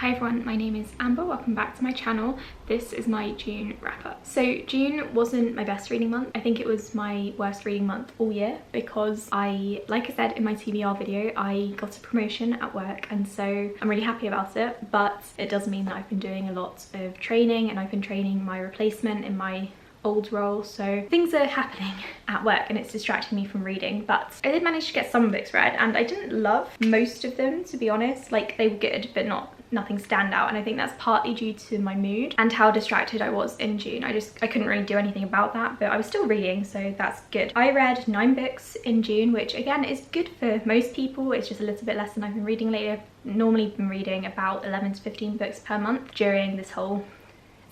Hi everyone, my name is Amber, welcome back to my channel. This is my June wrap up. So June wasn't my best reading month. I think it was my worst reading month all year because like I said in my TBR video, I got a promotion at work and so I'm really happy about it, but it does mean that I've been doing a lot of training and I've been training my replacement in my old role, so things are happening at work and it's distracting me from reading. But I did manage to get some books read and I didn't love most of them, to be honest. Like, they were good but nothing stand out, and I think that's partly due to my mood and how distracted I was in June. I couldn't really do anything about that, but I was still reading, so that's good. I read 9 books in June, which again is good for most people. It's just a little bit less than I've been reading lately. I've normally been reading about 11 to 15 books per month during this whole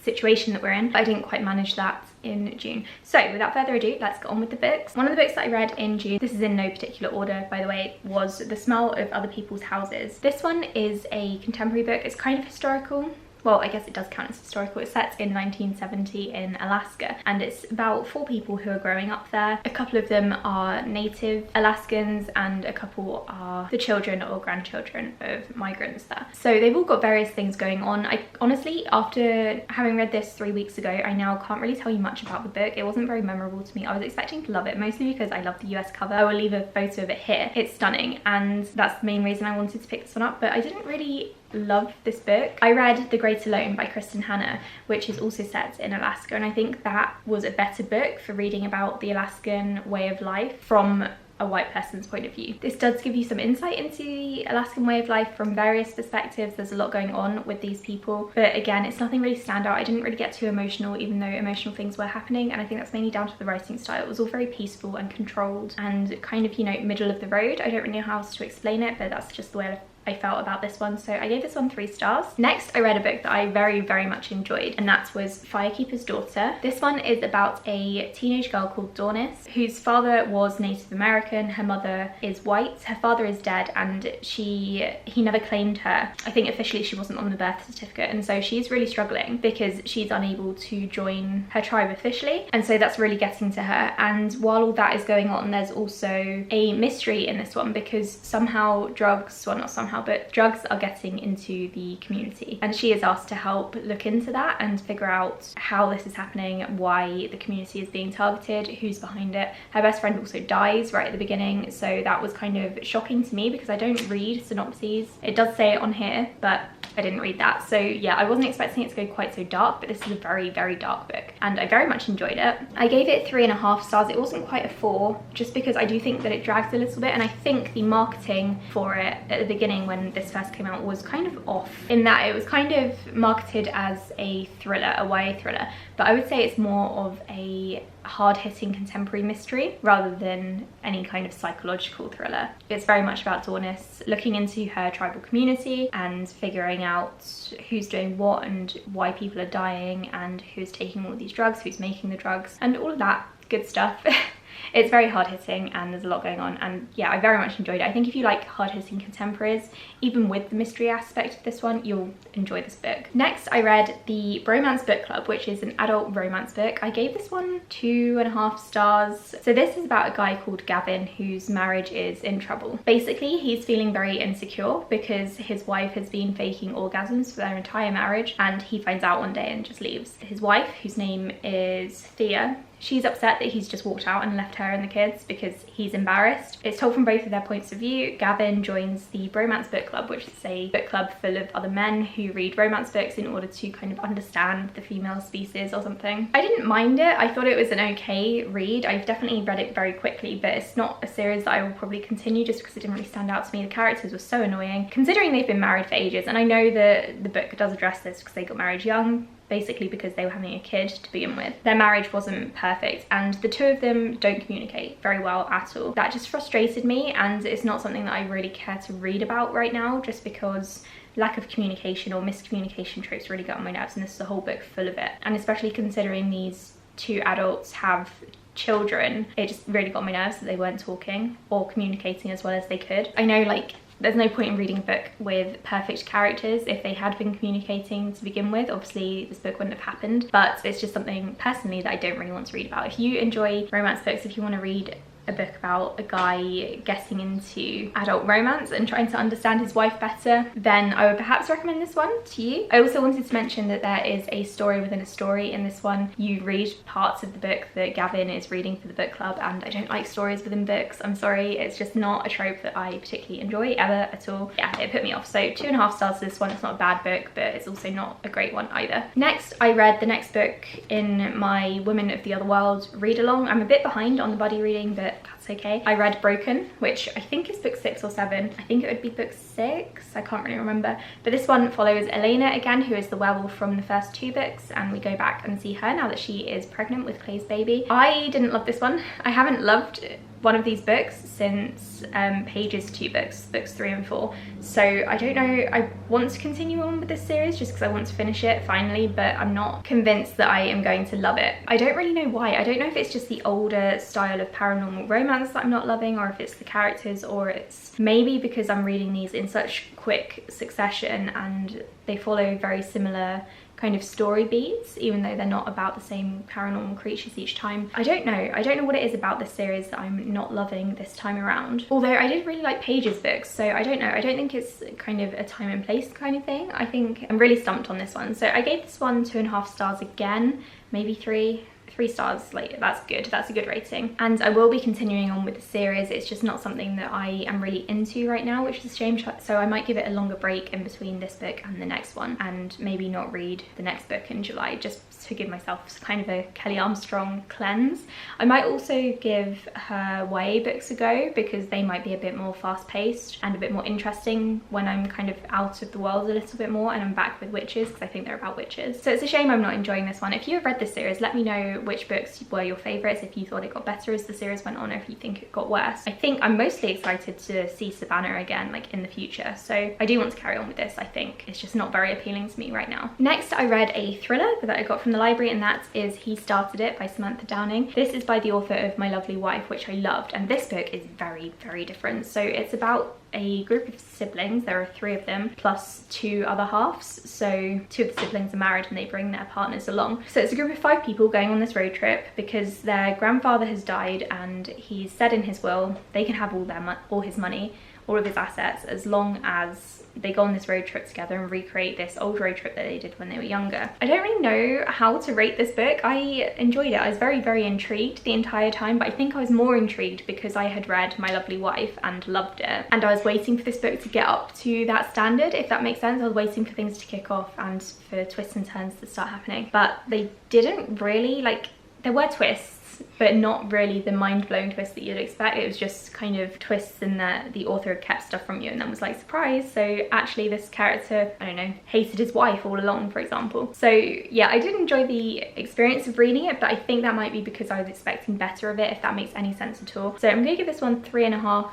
situation that we're in, but I didn't quite manage that in June. So without further ado, let's get on with the books. One of the books that I read in June, this is in no particular order by the way, was The Smell of Other People's Houses. This one is a contemporary book. It's kind of historical. Well, I guess it does count as historical. It's set in 1970 in Alaska and it's about 4 people who are growing up there. A couple of them are native Alaskans and a couple are the children or grandchildren of migrants there. So they've all got various things going on. I honestly, after having read this 3 weeks ago, I now can't really tell you much about the book. It wasn't very memorable to me. I was expecting to love it, mostly because I love the US cover. I will leave a photo of it here. It's stunning and that's the main reason I wanted to pick this one up, but I didn't really love this book. I read The Great Alone by Kristen Hanna, which is also set in Alaska, and I think that was a better book for reading about the Alaskan way of life from a white person's point of view. This does give you some insight into the Alaskan way of life from various perspectives. There's a lot going on with these people, but again, it's nothing really stand out. I didn't really get too emotional, even though emotional things were happening, and I think that's mainly down to the writing style. It was all very peaceful and controlled and kind of, you know, middle of the road. I don't really know how else to explain it, but that's just the way I felt about this one, so I gave this one 3 stars. Next, I read a book that I very much enjoyed, and that was Firekeepers Daughter. This one is about a teenage girl called Docile, whose father was Native American, her mother is white, her father is dead, and he never claimed her. I think officially she wasn't on the birth certificate, and so she's really struggling because she's unable to join her tribe officially, and so that's really getting to her. And while all that is going on, there's also a mystery in this one because somehow drugs, well not somehow, but drugs are getting into the community, and she is asked to help look into that and figure out how this is happening, why the community is being targeted, who's behind it. Her best friend also dies right at the beginning, so that was kind of shocking to me because I don't read synopses. It does say it on here, but I didn't read that. So yeah, I wasn't expecting it to go quite so dark, but this is a very dark book and I very much enjoyed it. I gave it 3.5 stars. It wasn't quite a 4 just because I do think that it drags a little bit, and I think the marketing for it at the beginning when this first came out was kind of off, in that it was kind of marketed as a thriller, a YA thriller, but I would say it's more of a hard-hitting contemporary mystery rather than any kind of psychological thriller. It's very much about Dornis looking into her tribal community and figuring out who's doing what and why people are dying and who's taking all these drugs, who's making the drugs, and all of that good stuff. It's very hard-hitting and there's a lot going on, and yeah, I very much enjoyed it. I think if you like hard-hitting contemporaries, even with the mystery aspect of this one, you'll enjoy this book. Next, I read the Bromance book club, which is an adult romance book. I gave this one 2.5 stars. So this is about a guy called Gavin whose marriage is in trouble. Basically, he's feeling very insecure because his wife has been faking orgasms for their entire marriage, and he finds out one day and just leaves. His wife, whose name is Thea, she's upset that he's just walked out and left her and the kids because he's embarrassed. It's told from both of their points of view. Gavin joins the Bromance book club, which is a book club full of other men who read romance books in order to kind of understand the female species or something. I didn't mind it. I thought it was an okay read. I've definitely read it very quickly, but it's not a series that I will probably continue just because it didn't really stand out to me. The characters were so annoying, considering they've been married for ages, and I know that the book does address this because they got married young, basically because they were having a kid to begin with. Their marriage wasn't perfect and the two of them don't communicate very well at all. That just frustrated me, and it's not something that I really care to read about right now just because lack of communication or miscommunication tropes really get on my nerves, and this is a whole book full of it. And especially considering these 2 adults have children, it just really got on my nerves that they weren't talking or communicating as well as they could. I know, like, there's no point in reading a book with perfect characters. If they had been communicating to begin with, obviously this book wouldn't have happened, but it's just something personally that I don't really want to read about. If you enjoy romance books, if you want to read a book about a guy getting into adult romance and trying to understand his wife better, then I would perhaps recommend this one to you. I also wanted to mention that there is a story within a story in this one. You read parts of the book that Gavin is reading for the book club, and I don't like stories within books. I'm sorry, it's just not a trope that I particularly enjoy ever at all. Yeah, it put me off. So 2.5 stars for this one. It's not a bad book, but it's also not a great one either. Next, I read the next book in my Women of the Other World read along. I'm a bit behind on the buddy reading, but that's okay. I read Broken, which I think is book 6 or 7. I think it would be book 6. I can't really remember. But this one follows Elena again, who is the werewolf from the first 2 books, and we go back and see her now that she is pregnant with Clay's baby. I didn't love this one. I haven't loved one of these books since Page's 2 books, books 3 and 4. So I don't know, I want to continue on with this series just because I want to finish it finally, but I'm not convinced that I am going to love it. I don't really know why. I don't know if it's just the older style of paranormal romance that I'm not loving, or if it's the characters, or it's maybe because I'm reading these in such quick succession and they follow very similar kind of story beats, even though they're not about the same paranormal creatures each time. I don't know what it is about this series that I'm not loving this time around. Although I did really like Page's books, so I don't know. I don't think it's kind of a time and place kind of thing. I think I'm really stumped on this one. So I gave this one 2.5 stars again, maybe 3 stars. Like, that's good. That's a good rating. And I will be continuing on with the series. It's just not something that I am really into right now, which is a shame. So I might give it a longer break in between this book and the next one, and maybe not read the next book in July, just to give myself kind of a Kelly Armstrong cleanse. I might also give her YA books a go, because they might be a bit more fast-paced and a bit more interesting when I'm kind of out of the world a little bit more and I'm back with witches, because I think they're about witches. So it's a shame I'm not enjoying this one. If you have read this series, let me know which books were your favourites, if you thought it got better as the series went on, or if you think it got worse. I think I'm mostly excited to see Savannah again, like in the future, so I do want to carry on with this. I think it's just not very appealing to me right now. Next, I read a thriller that I got from the library, and that is He Started It by Samantha Downing. This is by the author of My Lovely Wife, which I loved, and this book is very, very different. So it's about a group of siblings. There are 3 of them plus 2 other halves, so 2 of the siblings are married and they bring their partners along. So it's a group of 5 people going on this road trip because their grandfather has died, and he's said in his will they can have all his money, all of his assets, as long as they go on this road trip together and recreate this old road trip that they did when they were younger. I don't really know how to rate this book. I enjoyed it. I was very, very intrigued the entire time, but I think I was more intrigued because I had read My Lovely Wife and loved it, and I was waiting for this book to get up to that standard, if that makes sense. I was waiting for things to kick off and for twists and turns to start happening, but they didn't really. Like, there were twists, but not really the mind-blowing twist that you'd expect. It was just kind of twists in that the author had kept stuff from you and then was like, surprise, so actually this character, I don't know, hated his wife all along, for example. So yeah, I did enjoy the experience of reading it, but I think that might be because I was expecting better of it, if that makes any sense at all. So I'm gonna give this one 3.5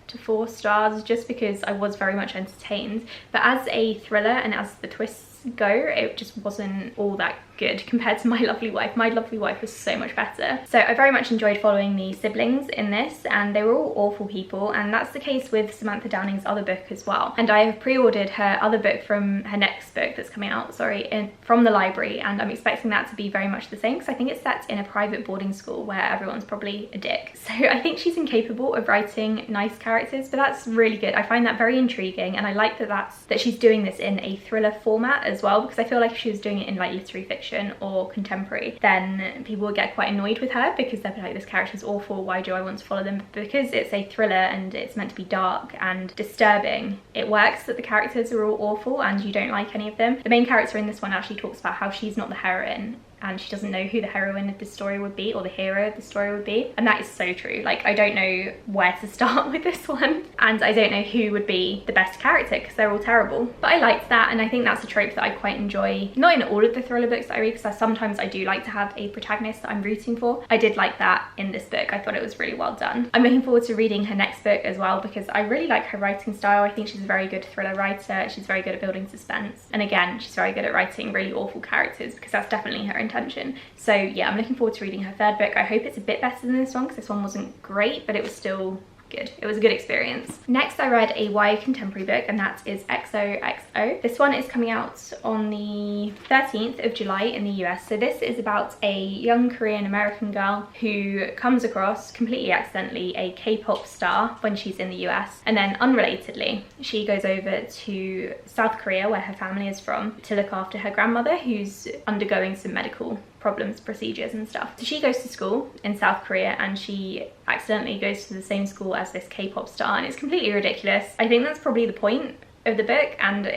to 4 stars, just because I was very much entertained. But as a thriller and as the twists go, it just wasn't all that good compared to My Lovely Wife. My Lovely Wife was so much better. So I very much enjoyed following the siblings in this, and they were all awful people, and that's the case with Samantha Downing's other book as well. And I have pre-ordered her other book from her next book that's coming out, from the library, and I'm expecting that to be very much the same, because I think it's set in a private boarding school where everyone's probably a dick. So I think she's incapable of writing nice characters, but that's really good. I find that very intriguing, and I like that she's doing this in a thriller format as well, because I feel like if she was doing it in like literary fiction or contemporary, then people would get quite annoyed with her, because they'd be like, this character's awful, why do I want to follow them? But because it's a thriller and it's meant to be dark and disturbing, it works that the characters are all awful and you don't like any of them. The main character in this one actually talks about how she's not the heroine, and she doesn't know who the heroine of the story would be, or the hero of the story would be, and that is so true. Like, I don't know where to start with this one, and I don't know who would be the best character, because they're all terrible. But I liked that, and I think that's a trope that I quite enjoy, not in all of the thriller books that I read, because sometimes I do like to have a protagonist that I'm rooting for. I did like that in this book. I thought it was really well done. I'm looking forward to reading her next book as well, because I really like her writing style. I think she's a very good thriller writer. She's very good at building suspense, and again, she's very good at writing really awful characters, because that's definitely her intention. So yeah, I'm looking forward to reading her 3rd book. I hope it's a bit better than this one, because this one wasn't great, but it was still good. It was a good experience. Next, I read a YA contemporary book, and that is Xoxo. This one is coming out on the 13th of July in the US. So this is about a young Korean American girl who comes across, completely accidentally, a K-pop star when she's in the US. And then unrelatedly, she goes over to South Korea, where her family is from, to look after her grandmother, who's undergoing some medical problems, procedures and stuff. So she goes to school in South Korea, and she accidentally goes to the same school as this K-pop star, and it's completely ridiculous. I think that's probably the point of the book, and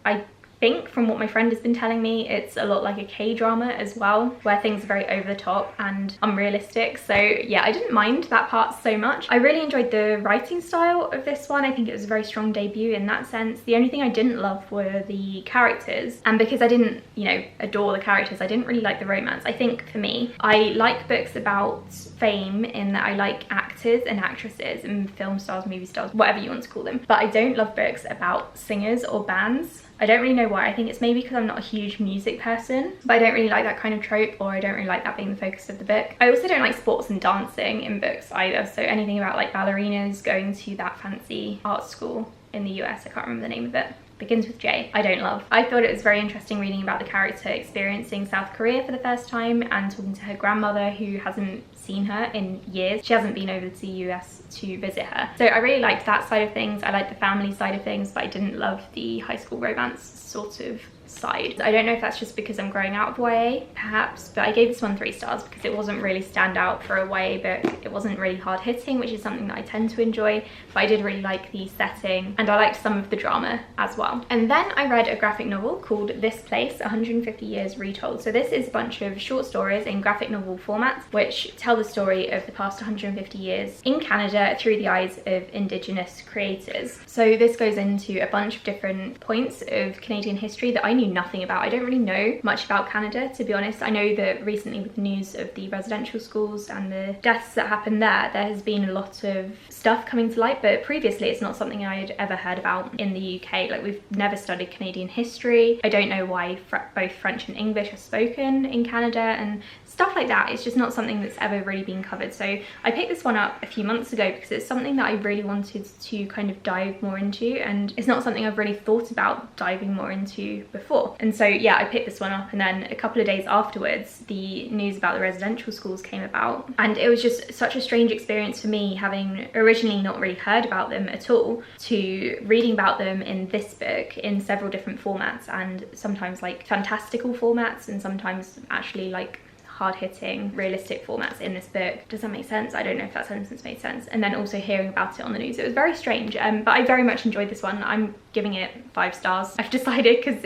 I think from what my friend has been telling me, it's a lot like a K-drama as well, where things are very over the top and unrealistic. So yeah, I didn't mind that part so much. I really enjoyed the writing style of this one. I think it was a very strong debut in that sense. The only thing I didn't love were the characters, and because I didn't, you know, adore the characters, I didn't really like the romance. I think for me, I like books about fame in that I like actors and actresses and film stars, movie stars, whatever you want to call them, but I don't love books about singers or bands. I don't really know why. I think it's maybe because I'm not a huge music person, but I don't really like that kind of trope, or I don't really like that being the focus of the book. I also don't like sports and dancing in books either, so anything about like ballerinas going to that fancy art school in the US, I can't remember the name of it, begins with J, I don't love. I thought it was very interesting reading about the character experiencing South Korea for the first time and talking to her grandmother, who hasn't seen her in years. She hasn't been over to the US to visit her. So I really liked that side of things. I liked the family side of things, but I didn't love the high school romance sort of side. I don't know if that's just because I'm growing out of YA, perhaps, but I gave this one 3 stars because it wasn't really stand out for a YA book. It wasn't really hard hitting, which is something that I tend to enjoy, but I did really like the setting, and I liked some of the drama as well. And then I read a graphic novel called This Place, 150 Years Retold. So this is a bunch of short stories in graphic novel format, which tell the story of the past 150 years in Canada through the eyes of Indigenous creators. So this goes into a bunch of different points of Canadian history that I knew nothing about. I don't really know much about Canada, to be honest. I know that recently with the news of the residential schools and the deaths that happened there has been a lot of stuff coming to light, but previously it's not something I had ever heard about in the UK. Like, we've never studied Canadian history. I don't know why both French and English are spoken in Canada, and stuff like that. It's just not something that's ever really been covered. So I picked this one up a few months ago because it's something that I really wanted to kind of dive more into, and it's not something I've really thought about diving more into before. And so yeah, I picked this one up, and then a couple of days afterwards the news about the residential schools came about, and it was just such a strange experience for me, having originally not really heard about them at all, to reading about them in this book in several different formats, and sometimes like fantastical formats and sometimes actually like hard-hitting realistic formats in this book. Does that make sense? I don't know if that sentence made sense. And then also hearing about it on the news, it was very strange, but I very much enjoyed this one. I'm giving it 5 stars, I've decided, because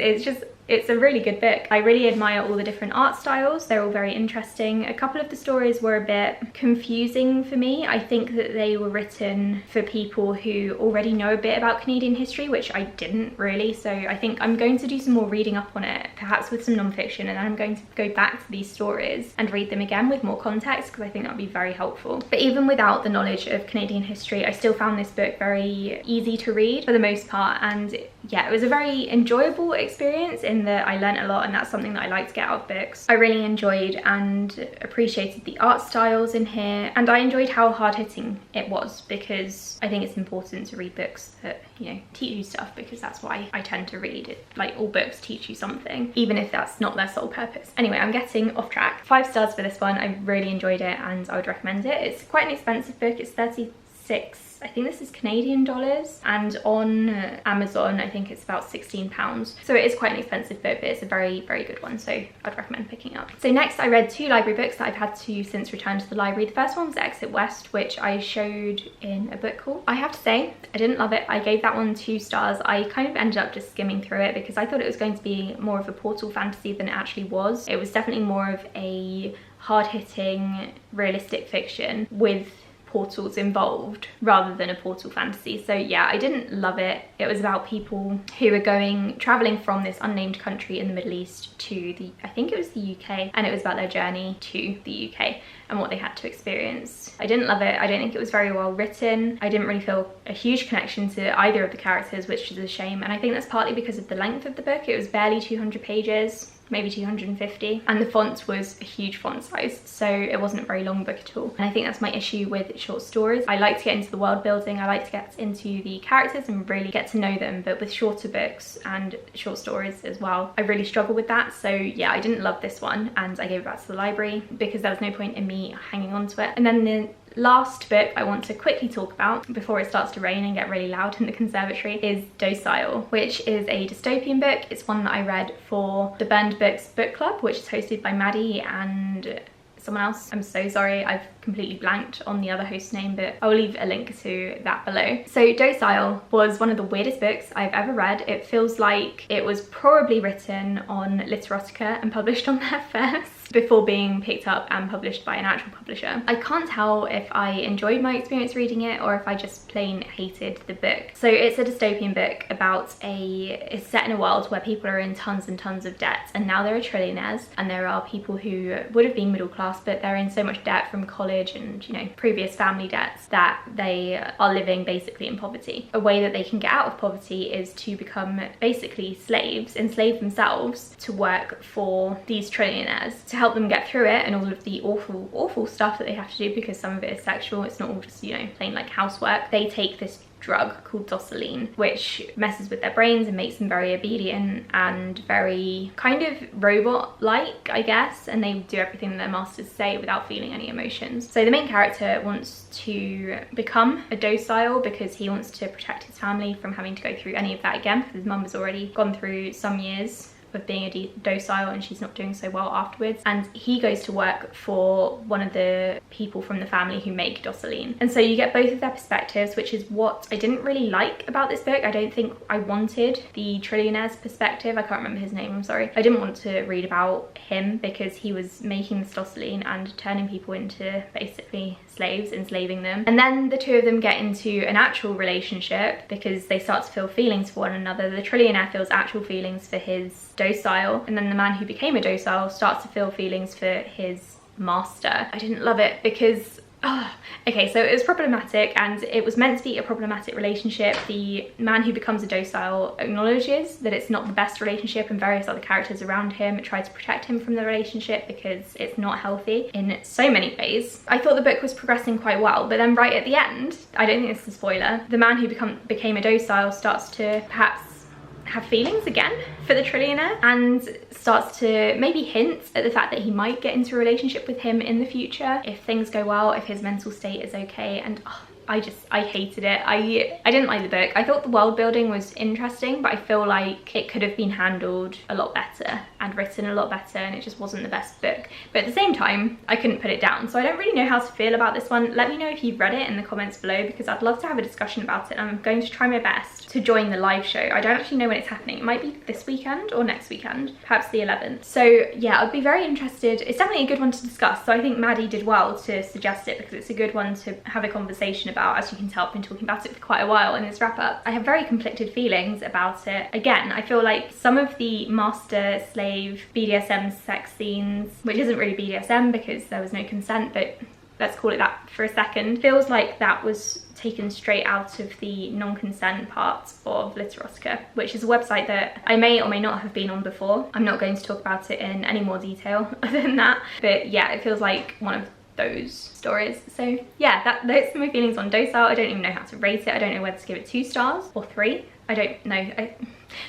it's a really good book. I really admire all the different art styles. They're all very interesting. A couple of the stories were a bit confusing for me. I think that they were written for people who already know a bit about Canadian history, which I didn't really. So I think I'm going to do some more reading up on it, perhaps with some non-fiction, and then I'm going to go back to these stories and read them again with more context, because I think that would be very helpful. But even without the knowledge of Canadian history, I still found this book very easy to read for the most part. And yeah, it was a very enjoyable experience in that I learnt a lot, and that's something that I like to get out of books. I really enjoyed and appreciated the art styles in here, and I enjoyed how hard-hitting it was, because I think it's important to read books that, you know, teach you stuff, because that's why I tend to read it. Like, all books teach you something, even if that's not their sole purpose. Anyway, I'm getting off track. 5 stars for this one. I really enjoyed it and I would recommend it. It's quite an expensive book. It's 36, I think this is Canadian dollars, and on Amazon I think it's about £16. So it is quite an expensive book, but it's a very, very good one, so I'd recommend picking up. So next I read 2 library books that I've had to since return to the library. The first one was Exit West, which I showed in a book haul. I have to say, I didn't love it. I gave that one 2 stars. I kind of ended up just skimming through it because I thought it was going to be more of a portal fantasy than it actually was. It was definitely more of a hard-hitting realistic fiction with portals involved rather than a portal fantasy. So yeah, I didn't love it. It was about people who were traveling from this unnamed country in the Middle East to I think it was the UK, and it was about their journey to the UK and what they had to experience. I didn't love it. I don't think it was very well written. I didn't really feel a huge connection to either of the characters, which is a shame, and I think that's partly because of the length of the book. It was barely 200 pages. maybe 250, and the font was a huge font size, so it wasn't a very long book at all. And I think that's my issue with short stories. I like to get into the world building, I like to get into the characters and really get to know them, but with shorter books and short stories as well, I really struggle with that. So yeah, I didn't love this one and I gave it back to the library because there was no point in me hanging on to it. And then the last book I want to quickly talk about before it starts to rain and get really loud in the conservatory is Docile, which is a dystopian book. It's one that I read for the Burned Books book club, which is hosted by Maddie and someone else. I'm so sorry, I've completely blanked on the other host name, but I'll leave a link to that below. So Docile was one of the weirdest books I've ever read. It feels like it was probably written on Literotica and published on there first before being picked up and published by an actual publisher. I can't tell if I enjoyed my experience reading it or if I just plain hated the book. So it's a dystopian book about it's set in a world where people are in tons and tons of debt, and now there are trillionaires, and there are people who would have been middle class but they're in so much debt from college and, you know, previous family debts that they are living basically in poverty. A way that they can get out of poverty is to become basically slaves, enslave themselves to work for these trillionaires to help them get through it and all of the awful stuff that they have to do, because some of it is sexual. It's not all just, you know, plain like housework. They take this drug called Docile, which messes with their brains and makes them very obedient and very kind of robot-like, I guess, and they do everything that their masters say without feeling any emotions. So the main character wants to become a docile because he wants to protect his family from having to go through any of that again, because his mum has already gone through some years of being a docile and she's not doing so well afterwards. And he goes to work for one of the people from the family who make Docile. And so you get both of their perspectives, which is what I didn't really like about this book. I don't think I wanted the trillionaire's perspective. I can't remember his name, I'm sorry. I didn't want to read about him because he was making this Docile and turning people into basically slaves, enslaving them. And then the two of them get into an actual relationship because they start to feel feelings for one another. The trillionaire feels actual feelings for his docile, and then the man who became a docile starts to feel feelings for his master. I didn't love it because okay, so it was problematic and it was meant to be a problematic relationship. The man who becomes a docile acknowledges that it's not the best relationship, and various other characters around him try to protect him from the relationship because it's not healthy in so many ways. I thought the book was progressing quite well, but then right at the end, I don't think this is a spoiler, the man who became a docile starts to perhaps have feelings again for the trillionaire and starts to maybe hint at the fact that he might get into a relationship with him in the future if things go well, if his mental state is okay. And I hated it. I didn't like the book. I thought the world building was interesting, but I feel like it could have been handled a lot better and written a lot better, and it just wasn't the best book. But at the same time, I couldn't put it down. So I don't really know how to feel about this one. Let me know if you've read it in the comments below, because I'd love to have a discussion about it. And I'm going to try my best to join the live show. I don't actually know when it's happening. It might be this weekend or next weekend, perhaps the 11th. So yeah, I'd be very interested. It's definitely a good one to discuss. So I think Maddie did well to suggest it because it's a good one to have a conversation about. As you can tell, I've been talking about it for quite a while in this wrap up. I have very conflicted feelings about it. Again, I feel like some of the master-slave BDSM sex scenes, which isn't really BDSM because there was no consent, but let's call it that for a second, feels like that was taken straight out of the non-consent part of Literotica, which is a website that I may or may not have been on before. I'm not going to talk about it in any more detail other than that, but yeah, it feels like one of those stories. So yeah, those are my feelings on Docile. I don't even know how to rate it. I don't know whether to give it 2 stars or 3. I don't know.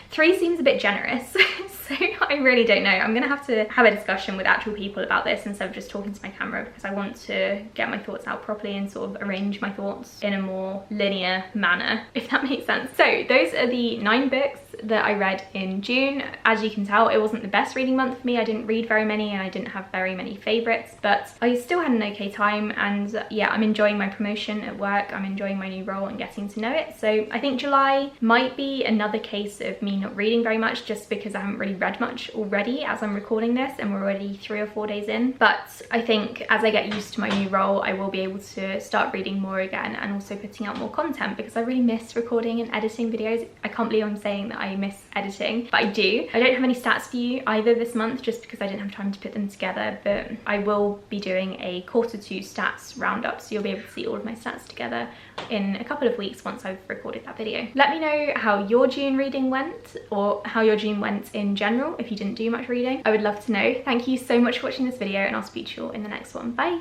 3 seems a bit generous, so I really don't know. I'm gonna have to have a discussion with actual people about this instead of just talking to my camera, because I want to get my thoughts out properly and sort of arrange my thoughts in a more linear manner, if that makes sense. So those are the 9 books that I read in June. As you can tell, it wasn't the best reading month for me. I didn't read very many and I didn't have very many favorites, but I still had an okay time. And yeah, I'm enjoying my promotion at work. I'm enjoying my new role and getting to know it. So I think July might be another case of me not reading very much, just because I haven't really read much already as I'm recording this, and we're already 3 or 4 days in. But I think as I get used to my new role, I will be able to start reading more again and also putting out more content, because I really miss recording and editing videos. I can't believe I'm saying that that I miss editing, but I do. I don't have any stats for you either this month just because I didn't have time to put them together, but I will be doing a Q2 stats roundup, so you'll be able to see all of my stats together in a couple of weeks once I've recorded that video. Let me know how your June reading went, or how your June went in general if you didn't do much reading. I would love to know. Thank you so much for watching this video, and I'll speak to you all in the next one. Bye!